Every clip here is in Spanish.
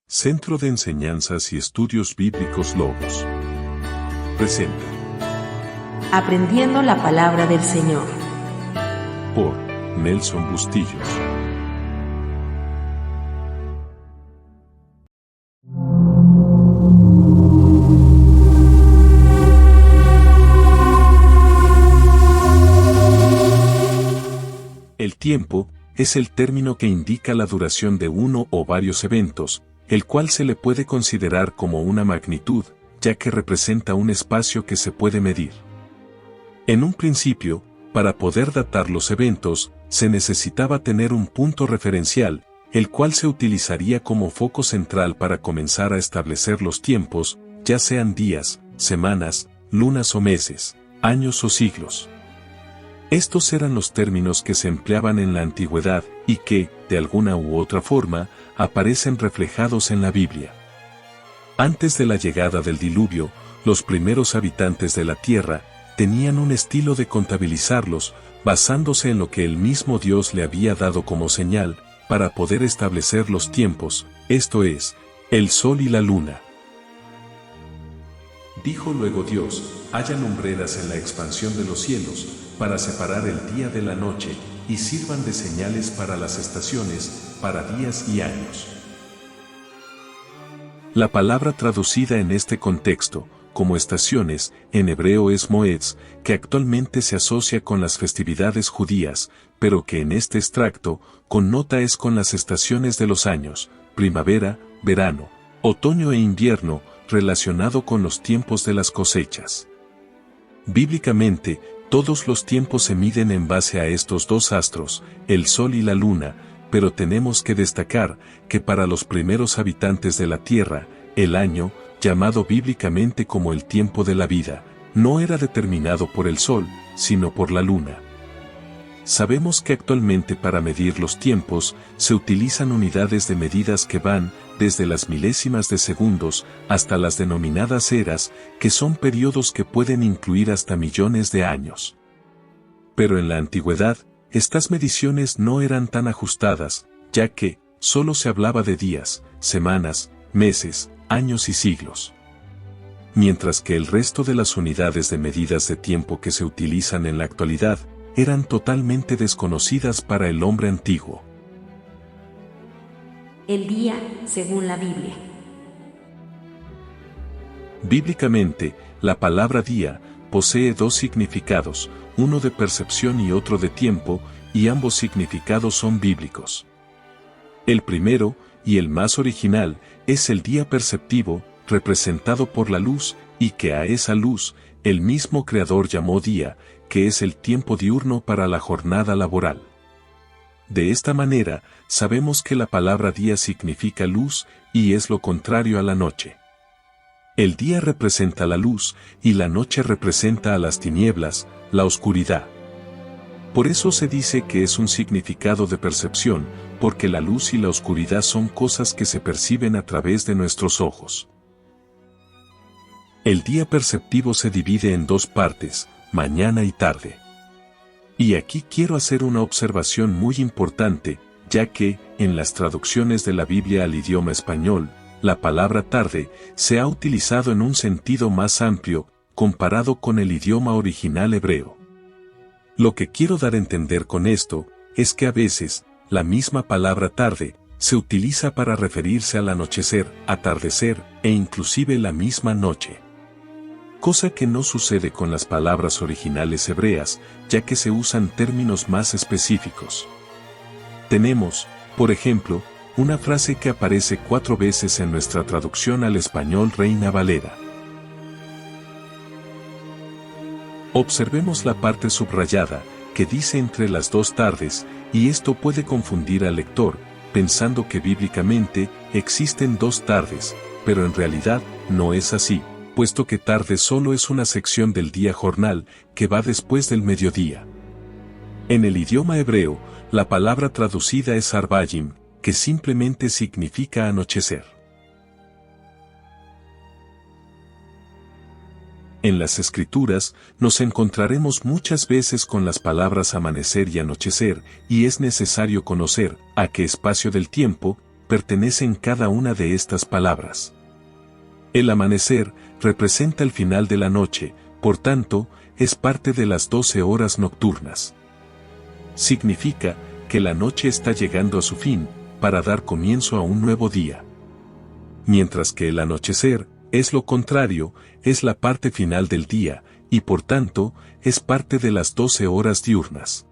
Centro de Enseñanzas y Estudios Bíblicos Logos presenta Aprendiendo la Palabra del Señor por Nelson Bustillos. El tiempo es el término que indica la duración de uno o varios eventos, el cual se le puede considerar como una magnitud, ya que representa un espacio que se puede medir. En un principio, para poder datar los eventos, se necesitaba tener un punto referencial, el cual se utilizaría como foco central para comenzar a establecer los tiempos, ya sean días, semanas, lunas o meses, años o siglos. Estos eran los términos que se empleaban en la antigüedad y que, de alguna u otra forma, aparecen reflejados en la Biblia. Antes de la llegada del diluvio, los primeros habitantes de la tierra tenían un estilo de contabilizarlos, basándose en lo que el mismo Dios le había dado como señal, para poder establecer los tiempos, esto es, el sol y la luna. Dijo luego Dios: haya lumbreras en la expansión de los cielos, para separar el día de la noche, y sirvan de señales para las estaciones, para días y años. La palabra traducida en este contexto, como estaciones, en hebreo es moeds, que actualmente se asocia con las festividades judías, pero que en este extracto, connota es con las estaciones de los años, primavera, verano, otoño e invierno, relacionado con los tiempos de las cosechas. Bíblicamente, todos los tiempos se miden en base a estos dos astros, el sol y la luna, pero tenemos que destacar que para los primeros habitantes de la tierra, el año, llamado bíblicamente como el tiempo de la vida, no era determinado por el sol, sino por la luna. Sabemos que actualmente para medir los tiempos se utilizan unidades de medidas que van desde las milésimas de segundos hasta las denominadas eras, que son periodos que pueden incluir hasta millones de años. Pero en la antigüedad, estas mediciones no eran tan ajustadas, ya que solo se hablaba de días, semanas, meses, años y siglos. Mientras que el resto de las unidades de medidas de tiempo que se utilizan en la actualidad eran totalmente desconocidas para el hombre antiguo. El día según la Biblia. Bíblicamente, la palabra día posee dos significados, uno de percepción y otro de tiempo, y ambos significados son bíblicos. El primero, y el más original, es el día perceptivo, representado por la luz, y que a esa luz, el mismo Creador llamó día, que es el tiempo diurno para la jornada laboral. De esta manera, sabemos que la palabra día significa luz, y es lo contrario a la noche. El día representa la luz, y la noche representa a las tinieblas, la oscuridad. Por eso se dice que es un significado de percepción, porque la luz y la oscuridad son cosas que se perciben a través de nuestros ojos. El día perceptivo se divide en dos partes, mañana y tarde. Y aquí quiero hacer una observación muy importante, ya que, en las traducciones de la Biblia al idioma español, la palabra tarde se ha utilizado en un sentido más amplio, comparado con el idioma original hebreo. Lo que quiero dar a entender con esto, es que a veces, la misma palabra tarde, se utiliza para referirse al anochecer, atardecer, e inclusive la misma noche. Cosa que no sucede con las palabras originales hebreas, ya que se usan términos más específicos. Tenemos, por ejemplo, una frase que aparece 4 veces en nuestra traducción al español Reina Valera. Observemos la parte subrayada, que dice entre las dos tardes, y esto puede confundir al lector, pensando que bíblicamente existen dos tardes, pero en realidad no es así, puesto que tarde solo es una sección del día jornal, que va después del mediodía. En el idioma hebreo, la palabra traducida es arbayim, que simplemente significa anochecer. En las Escrituras, nos encontraremos muchas veces con las palabras amanecer y anochecer, y es necesario conocer a qué espacio del tiempo pertenecen cada una de estas palabras. El amanecer representa el final de la noche, por tanto, es parte de las 12 horas nocturnas. Significa que la noche está llegando a su fin, para dar comienzo a un nuevo día. Mientras que el anochecer es lo contrario, es la parte final del día, y por tanto, es parte de las 12 horas diurnas.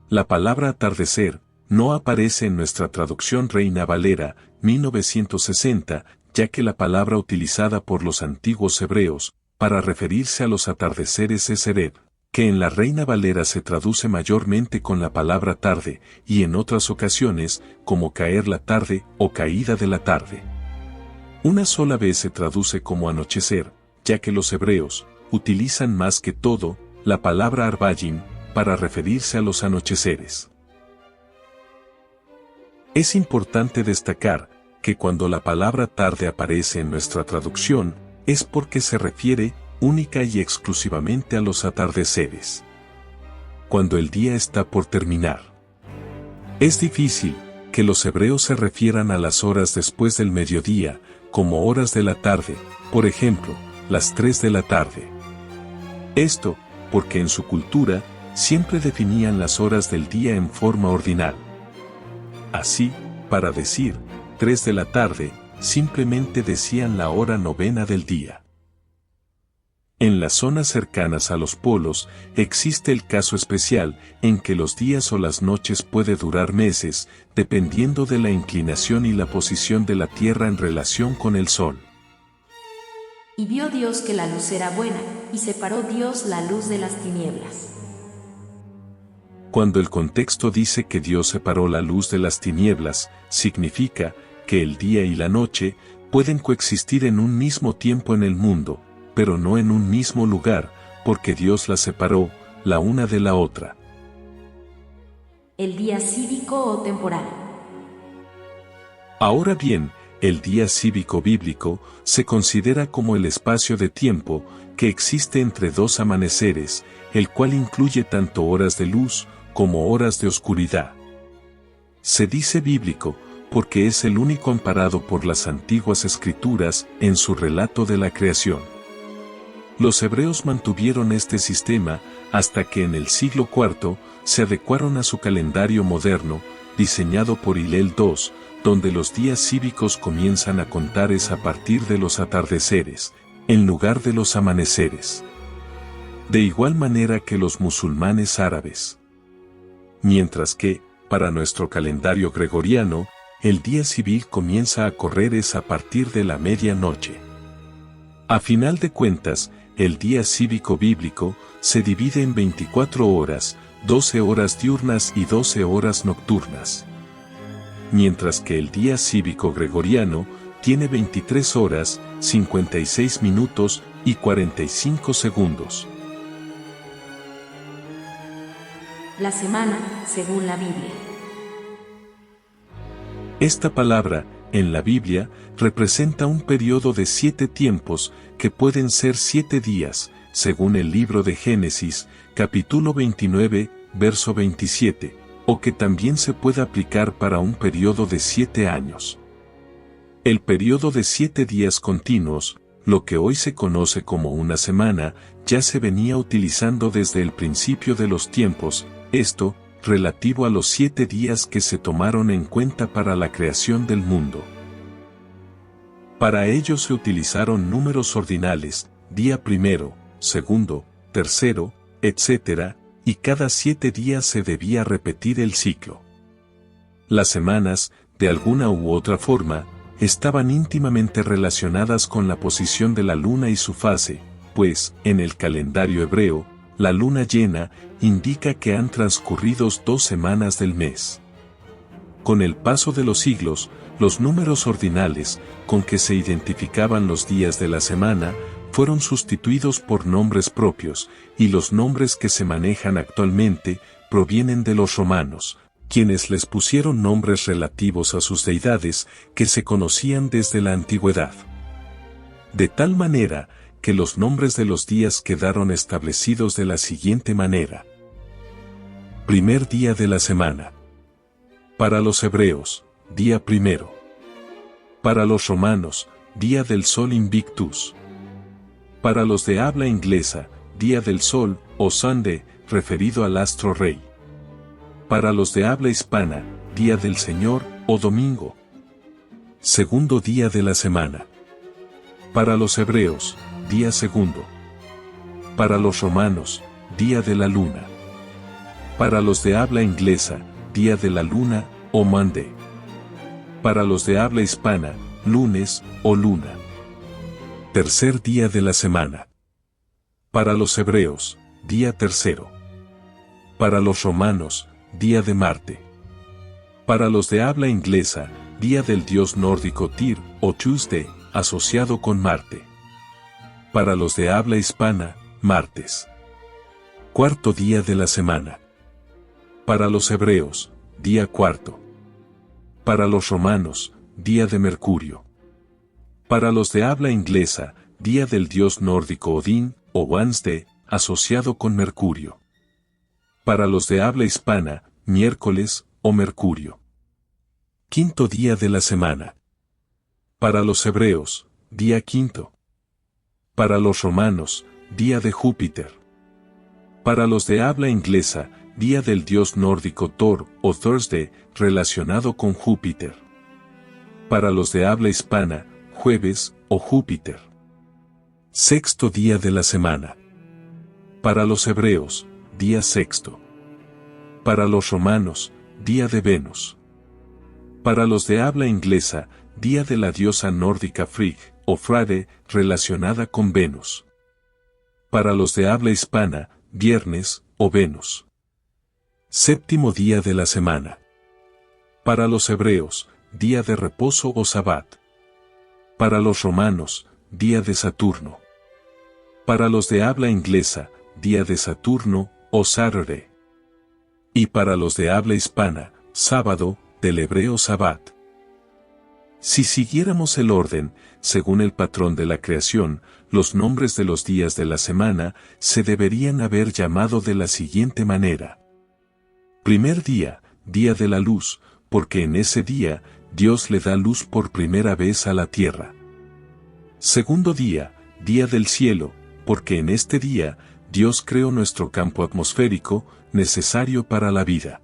La palabra atardecer no aparece en nuestra traducción Reina Valera, 1960, ya que la palabra utilizada por los antiguos hebreos, para referirse a los atardeceres es Erev, que en la Reina Valera se traduce mayormente con la palabra tarde, y en otras ocasiones, como caer la tarde o caída de la tarde. Una sola vez se traduce como anochecer, ya que los hebreos utilizan más que todo la palabra arbayim para referirse a los anocheceres. Es importante destacar que cuando la palabra tarde aparece en nuestra traducción, es porque se refiere única y exclusivamente a los atardeceres. Cuando el día está por terminar. Es difícil que los hebreos se refieran a las horas después del mediodía, como horas de la tarde, por ejemplo, las 3 de la tarde. Esto, porque en su cultura, siempre definían las horas del día en forma ordinal. Así, para decir 3 de la tarde, simplemente decían la hora novena del día. En las zonas cercanas a los polos, existe el caso especial en que los días o las noches puede durar meses, dependiendo de la inclinación y la posición de la Tierra en relación con el Sol. Y vio Dios que la luz era buena, y separó Dios la luz de las tinieblas. Cuando el contexto dice que Dios separó la luz de las tinieblas, significa que el día y la noche pueden coexistir en un mismo tiempo en el mundo, pero no en un mismo lugar, porque Dios las separó, la una de la otra. El día cívico o temporal. Ahora bien, el día cívico bíblico se considera como el espacio de tiempo que existe entre dos amaneceres, el cual incluye tanto horas de luz como horas de oscuridad. Se dice bíblico porque es el único amparado por las antiguas escrituras en su relato de la creación. Los hebreos mantuvieron este sistema hasta que en el siglo IV se adecuaron a su calendario moderno, diseñado por Hillel II, donde los días cívicos comienzan a contar a partir de los atardeceres, en lugar de los amaneceres. De igual manera que los musulmanes árabes. Mientras que, para nuestro calendario gregoriano, el día civil comienza a correr a partir de la medianoche. A final de cuentas, el día cívico bíblico se divide en 24 horas, 12 horas diurnas y 12 horas nocturnas. Mientras que el día cívico gregoriano tiene 23 horas, 56 minutos y 45 segundos. La semana, según la Biblia. Esta palabra, en la Biblia, representa un periodo de 7 tiempos, que pueden ser 7 días, según el libro de Génesis, capítulo 29, verso 27, o que también se puede aplicar para un periodo de 7 años. El periodo de 7 días continuos, lo que hoy se conoce como una semana, ya se venía utilizando desde el principio de los tiempos, esto, relativo a los 7 días que se tomaron en cuenta para la creación del mundo. Para ello se utilizaron números ordinales, día primero, segundo, tercero, etc., y cada 7 días se debía repetir el ciclo. Las semanas, de alguna u otra forma, estaban íntimamente relacionadas con la posición de la luna y su fase, pues, en el calendario hebreo, la luna llena indica que han transcurrido 2 semanas del mes. Con el paso de los siglos, los números ordinales, con que se identificaban los días de la semana, fueron sustituidos por nombres propios, y los nombres que se manejan actualmente provienen de los romanos, quienes les pusieron nombres relativos a sus deidades que se conocían desde la antigüedad. De tal manera, que los nombres de los días quedaron establecidos de la siguiente manera. Primer día de la semana. Para los hebreos, día primero. Para los romanos, día del sol Invictus. Para los de habla inglesa, día del sol, o Sunday, referido al astro rey. Para los de habla hispana, día del Señor, o domingo. Segundo día de la semana. Para los hebreos, día segundo. Para los romanos, día de la luna. Para los de habla inglesa, día de la luna, o Monday. Para los de habla hispana, lunes, o luna. Tercer día de la semana. Para los hebreos, día tercero. Para los romanos, día de Marte. Para los de habla inglesa, día del dios nórdico Tyr, o Tuesday, asociado con Marte. Para los de habla hispana, martes. Cuarto día de la semana. Para los hebreos, día cuarto. Para los romanos, día de Mercurio. Para los de habla inglesa, día del dios nórdico Odín, o Wednesday, asociado con Mercurio. Para los de habla hispana, miércoles, o Mercurio. Quinto día de la semana. Para los hebreos, día quinto. Para los romanos, día de Júpiter. Para los de habla inglesa, día del dios nórdico Thor, o Thursday, relacionado con Júpiter. Para los de habla hispana, jueves, o Júpiter. Sexto día de la semana. Para los hebreos, día sexto. Para los romanos, día de Venus. Para los de habla inglesa, día de la diosa nórdica Frigg, o Friday, relacionada con Venus. Para los de habla hispana, viernes, o Venus. Séptimo día de la semana. Para los hebreos, día de reposo o Sabbat. Para los romanos, día de Saturno. Para los de habla inglesa, día de Saturno, o Saturday. Y para los de habla hispana, sábado, del hebreo Sabbat. Si siguiéramos el orden, según el patrón de la creación, los nombres de los días de la semana se deberían haber llamado de la siguiente manera. Primer día, día de la luz, porque en ese día, Dios le da luz por primera vez a la tierra. Segundo día, día del cielo, porque en este día, Dios creó nuestro campo atmosférico, necesario para la vida.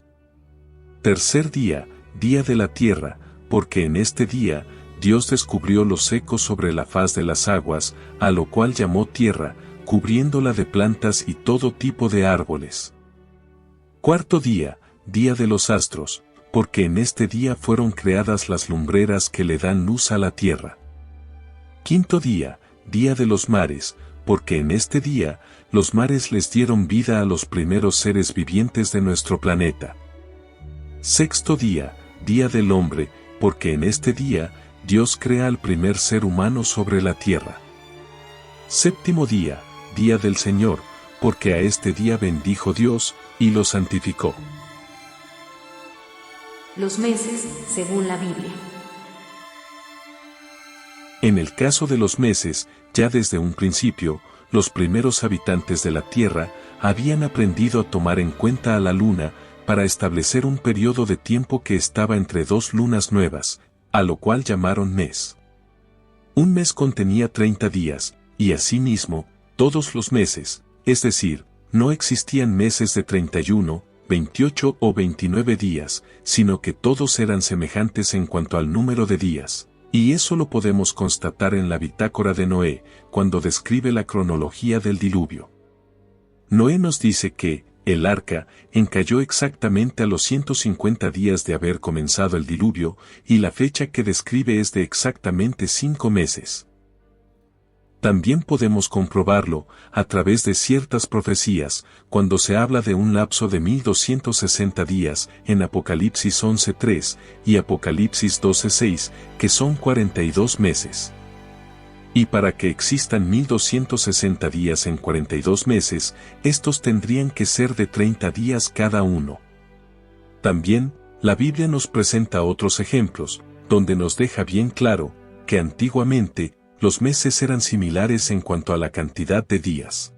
Tercer día, día de la tierra, porque en este día, Dios descubrió lo seco sobre la faz de las aguas, a lo cual llamó tierra, cubriéndola de plantas y todo tipo de árboles. Cuarto día, día de los astros, porque en este día fueron creadas las lumbreras que le dan luz a la tierra. Quinto día, día de los mares, porque en este día, los mares les dieron vida a los primeros seres vivientes de nuestro planeta. Sexto día, día del hombre, porque en este día, Dios crea al primer ser humano sobre la tierra. Séptimo día, día del Señor, porque a este día bendijo Dios, y lo santificó. Los meses, según la Biblia. En el caso de los meses, ya desde un principio, los primeros habitantes de la tierra habían aprendido a tomar en cuenta a la luna para establecer un periodo de tiempo que estaba entre dos lunas nuevas, a lo cual llamaron mes. Un mes contenía 30 días, y asimismo, todos los meses, es decir, no existían meses de 31, 28 o 29 días, sino que todos eran semejantes en cuanto al número de días. Y eso lo podemos constatar en la bitácora de Noé, cuando describe la cronología del diluvio. Noé nos dice que, el arca, encalló exactamente a los 150 días de haber comenzado el diluvio, y la fecha que describe es de exactamente 5 meses. También podemos comprobarlo, a través de ciertas profecías, cuando se habla de un lapso de 1260 días, en Apocalipsis 11:3, y Apocalipsis 12:6, que son 42 meses. Y para que existan 1260 días en 42 meses, estos tendrían que ser de 30 días cada uno. También, la Biblia nos presenta otros ejemplos, donde nos deja bien claro, que antiguamente, los meses eran similares en cuanto a la cantidad de días.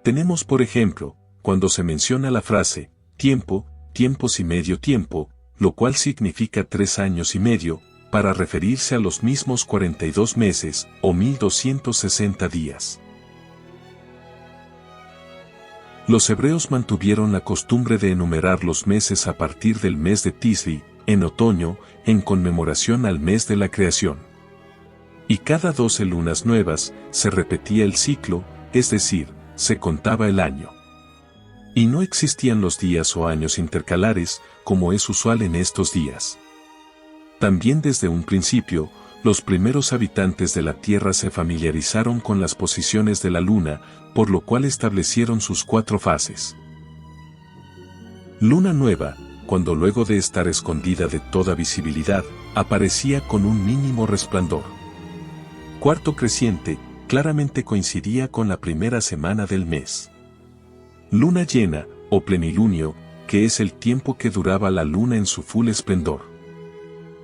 Tenemos por ejemplo, cuando se menciona la frase, tiempo, tiempos y medio tiempo, lo cual significa 3 años y medio, para referirse a los mismos 42 meses, o 1260 días. Los hebreos mantuvieron la costumbre de enumerar los meses a partir del mes de Tisri, en otoño, en conmemoración al mes de la creación. Y cada 12 lunas nuevas, se repetía el ciclo, es decir, se contaba el año. Y no existían los días o años intercalares, como es usual en estos días. También desde un principio, los primeros habitantes de la Tierra se familiarizaron con las posiciones de la Luna, por lo cual establecieron sus 4 fases. Luna nueva, cuando luego de estar escondida de toda visibilidad, aparecía con un mínimo resplandor. Cuarto creciente, claramente coincidía con la primera semana del mes. Luna llena, o plenilunio, que es el tiempo que duraba la luna en su full esplendor.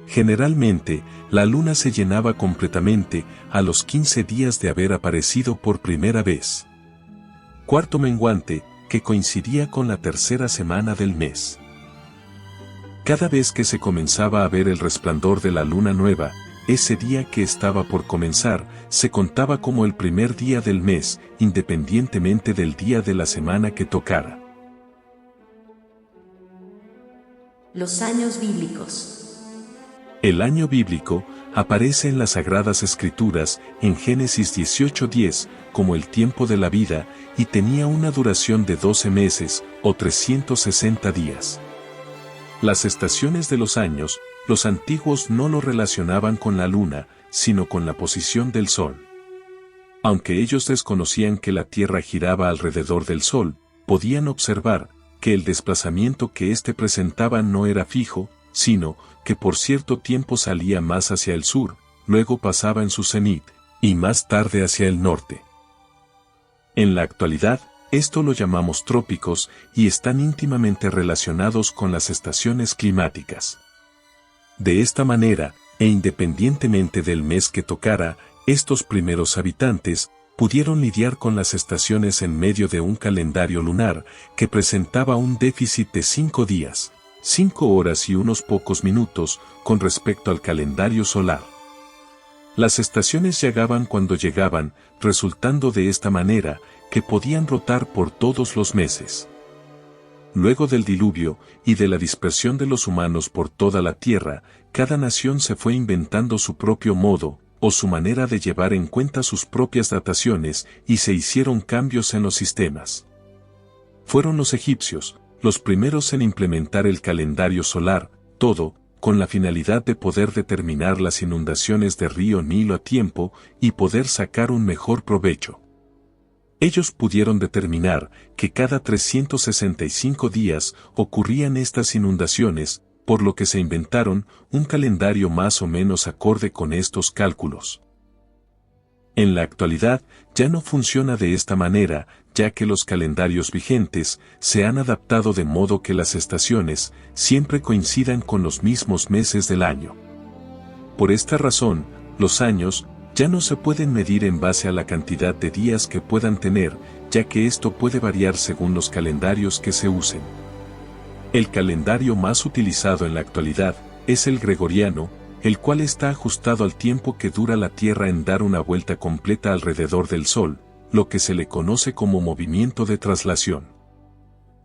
Generalmente, la luna se llenaba completamente a los 15 días de haber aparecido por primera vez. Cuarto menguante, que coincidía con la tercera semana del mes. Cada vez que se comenzaba a ver el resplandor de la luna nueva, ese día que estaba por comenzar, se contaba como el primer día del mes, independientemente del día de la semana que tocara. Los años bíblicos. El año bíblico aparece en las Sagradas Escrituras, en Génesis 18:10, como el tiempo de la vida, y tenía una duración de 12 meses, o 360 días. Las estaciones de los años, los antiguos no lo relacionaban con la luna, sino con la posición del sol. Aunque ellos desconocían que la Tierra giraba alrededor del sol, podían observar que el desplazamiento que éste presentaba no era fijo, sino que por cierto tiempo salía más hacia el sur, luego pasaba en su cenit, y más tarde hacia el norte. En la actualidad, esto lo llamamos trópicos y están íntimamente relacionados con las estaciones climáticas. De esta manera, e independientemente del mes que tocara, estos primeros habitantes pudieron lidiar con las estaciones en medio de un calendario lunar que presentaba un déficit de 5 días, 5 horas y unos pocos minutos con respecto al calendario solar. Las estaciones llegaban cuando llegaban, resultando de esta manera que podían rotar por todos los meses. Luego del diluvio y de la dispersión de los humanos por toda la tierra, cada nación se fue inventando su propio modo, o su manera de llevar en cuenta sus propias dataciones, y se hicieron cambios en los sistemas. Fueron los egipcios, los primeros en implementar el calendario solar, todo, con la finalidad de poder determinar las inundaciones del río Nilo a tiempo, y poder sacar un mejor provecho. Ellos pudieron determinar que cada 365 días ocurrían estas inundaciones, por lo que se inventaron un calendario más o menos acorde con estos cálculos. En la actualidad, ya no funciona de esta manera, ya que los calendarios vigentes se han adaptado de modo que las estaciones siempre coincidan con los mismos meses del año. Por esta razón, los años ya no se pueden medir en base a la cantidad de días que puedan tener, ya que esto puede variar según los calendarios que se usen. El calendario más utilizado en la actualidad es el gregoriano, el cual está ajustado al tiempo que dura la Tierra en dar una vuelta completa alrededor del Sol, lo que se le conoce como movimiento de traslación.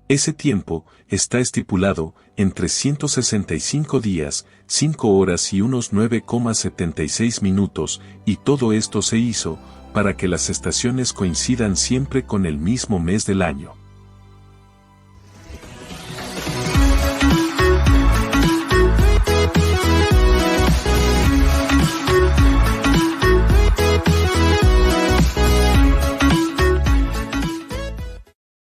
Ese tiempo está estipulado en 365 días, 5 horas y unos 9,76 minutos, y todo esto se hizo para que las estaciones coincidan siempre con el mismo mes del año.